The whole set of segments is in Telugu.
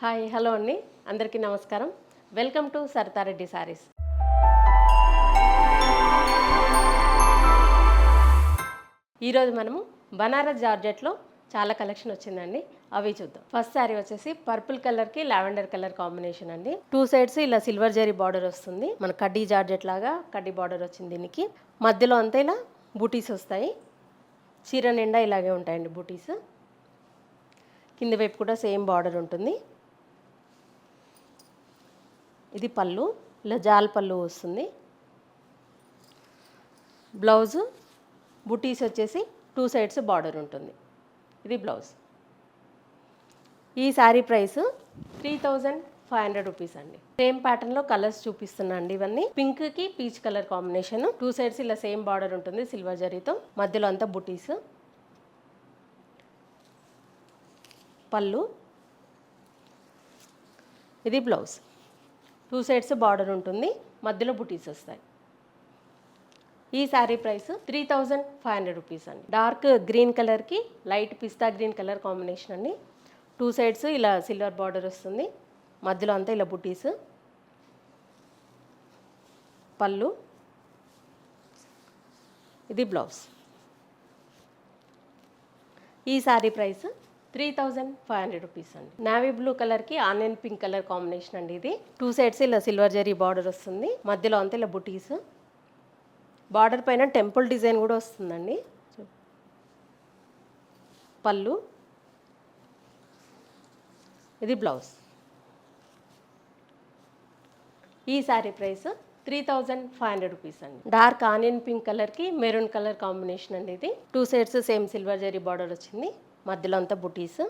హాయ్ హలో అండి, అందరికీ నమస్కారం. Welcome to Saritha Reddy saris. ఈరోజు మనము బనారస్ జార్జెట్లో చాలా కలెక్షన్ వచ్చిందండి, అవి చూద్దాం. ఫస్ట్ శారీ వచ్చేసి పర్పుల్ కలర్కి లావెండర్ కలర్ కాంబినేషన్ అండి. 2 సైడ్స్ ఇలా సిల్వర్ జరీ బార్డర్ వస్తుంది. మన కడ్డీ జార్జెట్ లాగా కడ్డీ బార్డర్ వచ్చింది దీనికి. మధ్యలో అంతా ఇలా బూటీస్ వస్తాయి. చీర నిండా ఇలాగే ఉంటాయండి బూటీస్. కింది వైపు కూడా సేమ్ బార్డర్ ఉంటుంది. ఇది పళ్ళు, ఇలా జాల్ పళ్ళు వస్తుంది. బ్లౌజు బుటీస్ వచ్చేసి 2 సైడ్స్ బార్డర్ ఉంటుంది. ఇది బ్లౌజ్. ఈ శారీ ప్రైస్ 3500 రూపీస్ అండి. సేమ్ ప్యాటర్న్లో కలర్స్ చూపిస్తున్నా అండి. ఇవన్నీ పింక్కి పీచ్ కలర్ కాంబినేషన్. 2 సైడ్స్ ఇలా సేమ్ బార్డర్ ఉంటుంది సిల్వర్ జరీతో. మధ్యలో అంతా బుటీస్. పళ్ళు, ఇది బ్లౌజ్. 2 సైడ్స్ బార్డర్ ఉంటుంది, మధ్యలో బుటీస్ వస్తాయి. ఈ శారీ ప్రైస్ 3500 రూపీస్ అండి. డార్క్ గ్రీన్ కలర్కి లైట్ పిస్తా గ్రీన్ కలర్ కాంబినేషన్ అండి. 2 సైడ్స్ ఇలా సిల్వర్ బార్డర్ వస్తుంది, మధ్యలో అంతా ఇలా బుటీస్. పళ్ళు, ఇది బ్లౌజ్. ఈ శారీ ప్రైస్ 3500 రూపీస్ అండి. నావీ బ్లూ కలర్కి ఆనియన్ పింక్ కలర్ కాంబినేషన్ అండి. ఇది 2 సైడ్స్ ఇలా సిల్వర్ జరీ బార్డర్ వస్తుంది, మధ్యలో అంతా ఇలా బుటీస్. బార్డర్ పైన టెంపుల్ డిజైన్ కూడా వస్తుందండి. పళ్ళు, ఇది బ్లౌజ్. ఈ శారీ ప్రైస్ 3500 రూపీస్ అండి. డార్క్ ఆనియన్ పింక్ కలర్కి మెరూన్ కలర్ కాంబినేషన్ అండి. ఇది 2 sides same silver zari border వచ్చింది, మధ్యలో అంతా బుటీస్.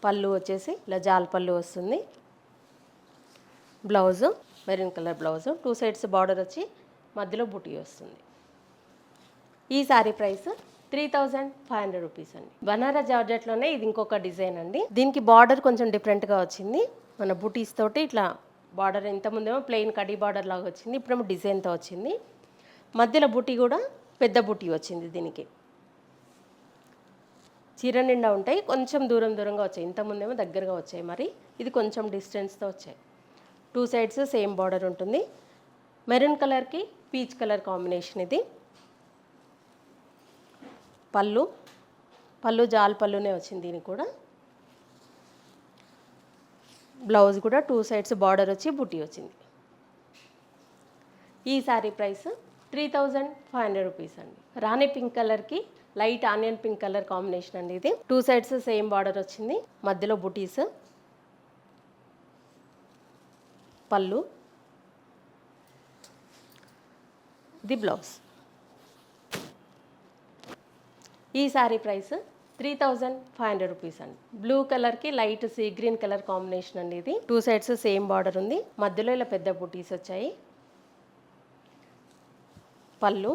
పళ్ళు వచ్చేసి ఇలా జాల్ పళ్ళు వస్తుంది. Blouse maroon colour blouse. 2 sides border వచ్చి మధ్యలో బుటీ వస్తుంది. ఈ శారీ ప్రైస్ 3500 రూపీస్ అండి. బనారస్ జార్జెట్లోనే ఇది ఇంకొక డిజైన్ అండి. దీనికి బార్డర్ కొంచెం డిఫరెంట్గా వచ్చింది. మన బుటీస్ తోటి ఇట్లా బార్డర్, ఇంతకుముందేమో ప్లెయిన్ కడీ బార్డర్ లాగా వచ్చింది, ఇప్పుడేమో డిజైన్తో వచ్చింది. మధ్యలో బుటీ కూడా పెద్ద బుటీ వచ్చింది దీనికి. చీర నిండా ఉంటాయి, కొంచెం దూరంగా వచ్చాయి. ఇంతకుముందేమో దగ్గరగా వచ్చాయి, మరి ఇది కొంచెం డిస్టెన్స్తో వచ్చాయి. 2 సైడ్స్ సేమ్ బార్డర్ ఉంటుంది. మెరూన్ కలర్కి పీచ్ కలర్ కాంబినేషన్ ఇది. పళ్ళు జాల్ పళ్ళునే వచ్చింది దీనికి కూడా. బ్లౌజ్ కూడా 2 సైడ్స్ బార్డర్ వచ్చి బుటీ వచ్చింది. ఈ శారీ ప్రైస్ 3500 రూపీస్ అండి. రాణి పింక్ కలర్కి light onion pink colour combination అండి. ఇది 2 సైడ్స్ సేమ్ బార్డర్ వచ్చింది, మధ్యలో బుటీస్. పళ్ళు, ఇది బ్లౌజ్. ఈ శారీ ప్రైస్ 3500 రూపీస్ అండి. బ్లూ కలర్కి light sea green colour combination అండి. ఇది 2 సైడ్స్ సేమ్ బార్డర్ ఉంది, మధ్యలో ఇలా పెద్ద బుటీస్ వచ్చాయి. పళ్ళు,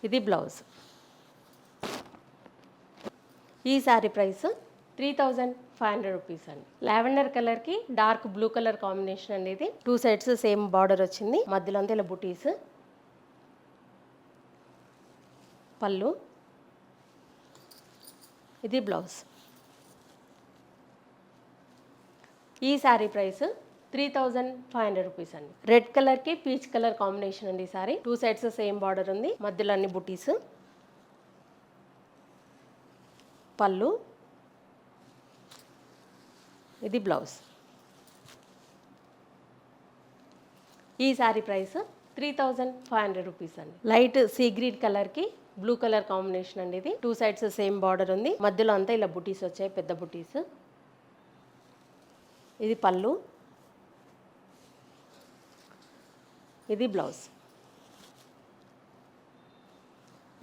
ఇది బ్లౌజ్. ఈ శారీ ప్రైస్ 3500 రూపీస్ అండి. లావెండర్ కలర్కి డార్క్ బ్లూ కలర్ కాంబినేషన్ అండి. ఇది 2 సైడ్స్ సేమ్ బార్డర్ వచ్చింది, మధ్యలో అంతా ఇలా బుటీస్. పళ్ళు, ఇది బ్లౌజ్. ఈ శారీ ప్రైస్ 3500 రూపీస్ అండి. రెడ్ కలర్కి పీచ్ కలర్ కాంబినేషన్ అండి. ఈ సారీ 2 సైడ్స్ సేమ్ బార్డర్ ఉంది, మధ్యలో అన్ని బుటీస్. పళ్ళు, ఇది బ్లౌజ్. ఈ శారీ ప్రైస్ 3500 రూపీస్ అండి. లైట్ సీ గ్రీన్ కలర్కి బ్లూ కలర్ కాంబినేషన్ అండి. ఇది 2 సైడ్స్ సేమ్ బార్డర్ ఉంది, మధ్యలో అంతా ఇలా బుటీస్ వచ్చాయి, పెద్ద బుటీస్. ఇది పళ్ళు, ఇది బ్లౌజ్.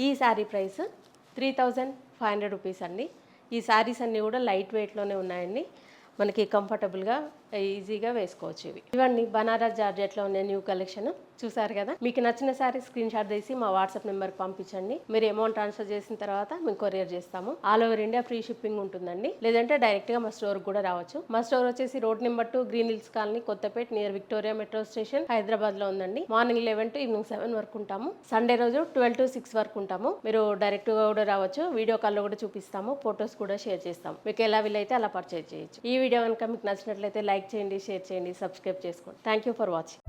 ఈ శారీ ప్రైస్ 3500 రూపీస్ అండి. ఈ శారీస్ అన్నీ కూడా లైట్ వెయిట్లోనే ఉన్నాయండి. మనకి కంఫర్టబుల్గా ఈజీగా వేసుకోవచ్చు. ఇవన్నీ బనారస్ జార్జెట్లో ఉన్న న్యూ కలెక్షన్ చూసారు కదా. మీకు నచ్చిన శారీ స్క్రీన్ షాట్ తీసి మా వాట్సాప్ నెంబర్కి పంపించండి. మీరు అమౌంట్ ట్రాన్స్ఫర్ చేసిన తర్వాత మేము కొరియర్ చేస్తాము. All over India free shipping ఉంటుందండి. లేదంటే డైరెక్ట్గా మా స్టోర్కి కూడా రావచ్చు. మా స్టోర్ వచ్చేసి road number 2 green hills colony, Kothapet, near Victoria metro station, హైదరాబాద్లో ఉందండి. మార్నింగ్ 11 to ఈవినింగ్ 7 వరకు ఉంటాము. సండే రోజు 12 to 6 వరకు ఉంటాము. మీరు డైరెక్ట్గా కూడా రావచ్చు. వీడియో కాల్లో కూడా చూపిస్తాము. ఫొటోస్ కూడా షేర్ చేస్తాము. మీకు ఎలా వీలైతే అలా పర్చేజ్ చేయొచ్చు. ఈ వీడియో కనుక మీకు నచ్చినట్లయితే లైక్ చేయండి, షేర్ చేయండి, సబ్స్క్రైబ్ చేసుకోండి. Thank you for watching.